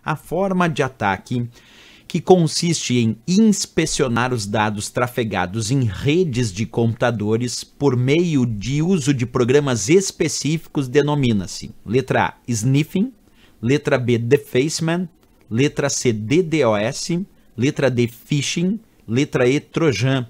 a forma de ataque que consiste em inspecionar os dados trafegados em redes de computadores por meio de uso de programas específicos denomina-se letra A, sniffing, letra B, defacement, letra C, DDoS, letra D, phishing, letra E, trojan.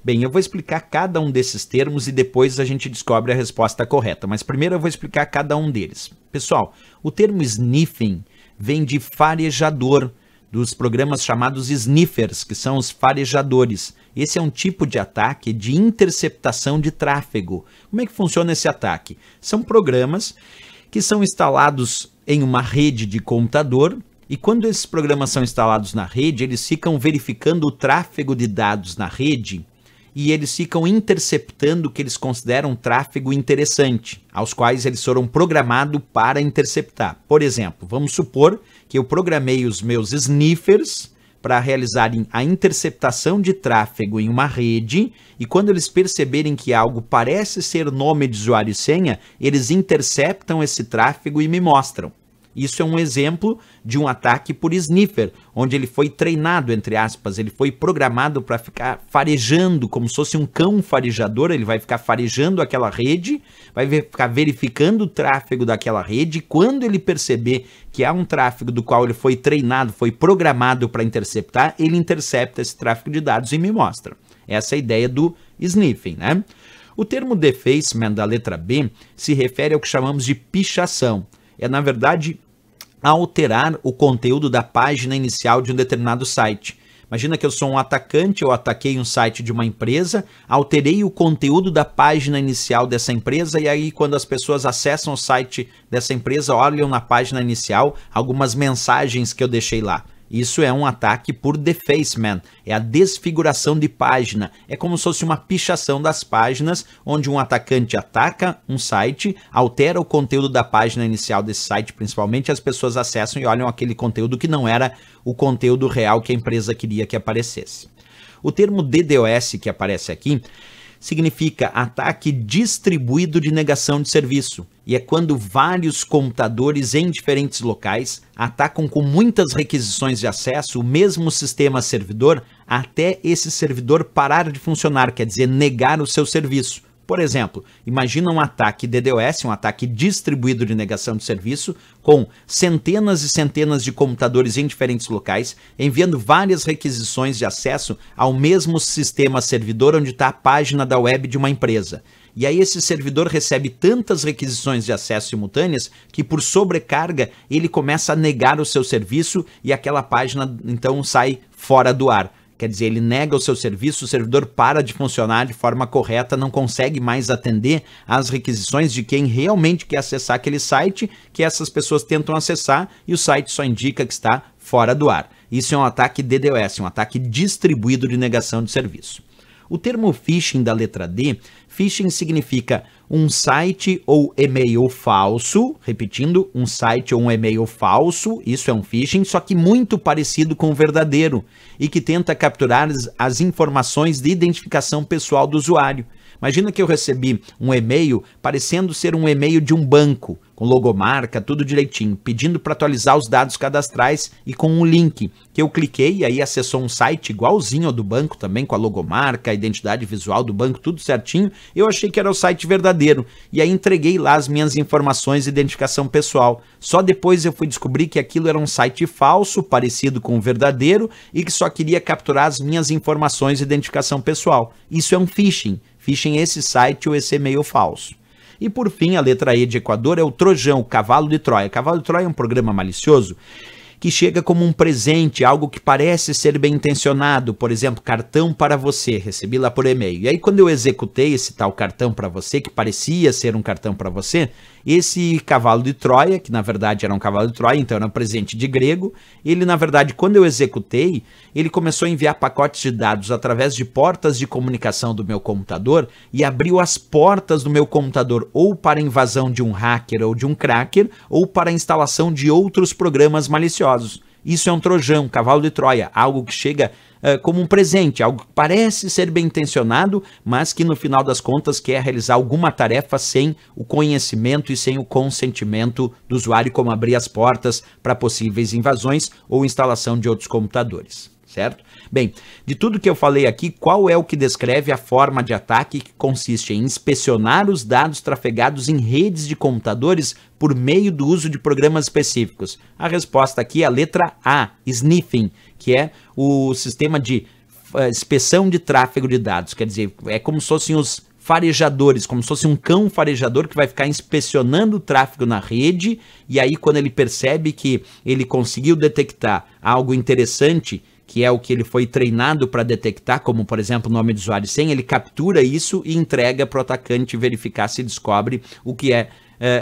Bem, eu vou explicar cada um desses termos e depois a gente descobre a resposta correta, mas primeiro eu vou explicar cada um deles. Pessoal, o termo sniffing vem de farejador, dos programas chamados sniffers, que são os farejadores. Esse é um tipo de ataque de interceptação de tráfego. Como é que funciona esse ataque? São programas que são instalados em uma rede de computador e quando esses programas são instalados na rede, eles ficam verificando o tráfego de dados na rede e eles ficam interceptando o que eles consideram tráfego interessante, aos quais eles foram programados para interceptar. Por exemplo, vamos supor que eu programei os meus sniffers para realizarem a interceptação de tráfego em uma rede e quando eles perceberem que algo parece ser nome de usuário e senha, eles interceptam esse tráfego e me mostram. Isso é um exemplo de um ataque por sniffer, onde ele foi treinado, entre aspas, ele foi programado para ficar farejando, como se fosse um cão farejador, ele vai ficar farejando aquela rede, vai ficar verificando o tráfego daquela rede, e quando ele perceber que há um tráfego do qual ele foi treinado, foi programado para interceptar, ele intercepta esse tráfego de dados e me mostra. Essa é a ideia do sniffing, né? O termo defacement da letra B se refere ao que chamamos de pichação. É, na verdade, alterar o conteúdo da página inicial de um determinado site. Imagina que eu sou um atacante, eu ataquei um site de uma empresa, alterei o conteúdo da página inicial dessa empresa e aí quando as pessoas acessam o site dessa empresa, olham na página inicial algumas mensagens que eu deixei lá. Isso é um ataque por defacement, é a desfiguração de página, é como se fosse uma pichação das páginas, onde um atacante ataca um site, altera o conteúdo da página inicial desse site, principalmente as pessoas acessam e olham aquele conteúdo que não era o conteúdo real que a empresa queria que aparecesse. O termo DDoS que aparece aqui significa ataque distribuído de negação de serviço. E é quando vários computadores em diferentes locais atacam com muitas requisições de acesso o mesmo sistema servidor até esse servidor parar de funcionar, quer dizer, negar o seu serviço. Por exemplo, imagina um ataque DDoS, um ataque distribuído de negação de serviço, com centenas e centenas de computadores em diferentes locais, enviando várias requisições de acesso ao mesmo sistema servidor onde está a página da web de uma empresa. E aí esse servidor recebe tantas requisições de acesso simultâneas que por sobrecarga ele começa a negar o seu serviço e aquela página então sai fora do ar. Quer dizer, ele nega o seu serviço, o servidor para de funcionar de forma correta, não consegue mais atender às requisições de quem realmente quer acessar aquele site, que essas pessoas tentam acessar e o site só indica que está fora do ar. Isso é um ataque DDoS, um ataque distribuído de negação de serviço. O termo phishing da letra D, phishing significa um site ou e-mail falso, repetindo, um site ou um e-mail falso, isso é um phishing, só que muito parecido com o verdadeiro e que tenta capturar as informações de identificação pessoal do usuário. Imagina que eu recebi um e-mail parecendo ser um e-mail de um banco, com logomarca, tudo direitinho, pedindo para atualizar os dados cadastrais e com um link que eu cliquei e aí acessou um site igualzinho ao do banco também, com a logomarca, a identidade visual do banco, tudo certinho. Eu achei que era o site verdadeiro e aí entreguei lá as minhas informações de identificação pessoal. Só depois eu fui descobrir que aquilo era um site falso, parecido com o verdadeiro e que só queria capturar as minhas informações de identificação pessoal. Isso é um phishing. Phishing é esse site ou esse e-mail falso. E por fim, a letra E de Equador é o Trojão, o cavalo de Troia. Cavalo de Troia é um programa malicioso que chega como um presente, algo que parece ser bem intencionado, por exemplo, cartão para você, recebi lá por e-mail. E aí quando eu executei esse tal cartão para você, que parecia ser um cartão para você, esse cavalo de Troia, que na verdade era um cavalo de Troia, então era um presente de grego, ele na verdade quando eu executei, ele começou a enviar pacotes de dados através de portas de comunicação do meu computador e abriu as portas do meu computador ou para a invasão de um hacker ou de um cracker ou para a instalação de outros programas maliciosos. isso é um trojan, um cavalo de Troia, algo que chega como um presente, algo que parece ser bem intencionado, mas que no final das contas quer realizar alguma tarefa sem o conhecimento e sem o consentimento do usuário, como abrir as portas para possíveis invasões ou instalação de outros computadores, certo? Bem, de tudo que eu falei aqui, qual é o que descreve a forma de ataque que consiste em inspecionar os dados trafegados em redes de computadores por meio do uso de programas específicos? A resposta aqui é a letra A, sniffing, que é o sistema de inspeção de tráfego de dados. Quer dizer, é como se fossem os farejadores, como se fosse um cão farejador que vai ficar inspecionando o tráfego na rede, e aí quando ele percebe que ele conseguiu detectar algo interessante, que é o que ele foi treinado para detectar, como por exemplo nome de usuário e senha, ele captura isso e entrega para o atacante verificar se descobre o que é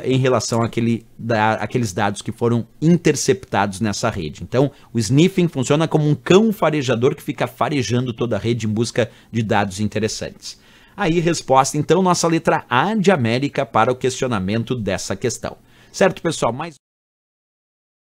em relação àqueles dados que foram interceptados nessa rede. Então, o sniffing funciona como um cão farejador que fica farejando toda a rede em busca de dados interessantes. Aí, resposta, então, nossa letra A de América para o questionamento dessa questão. Certo, pessoal? Mais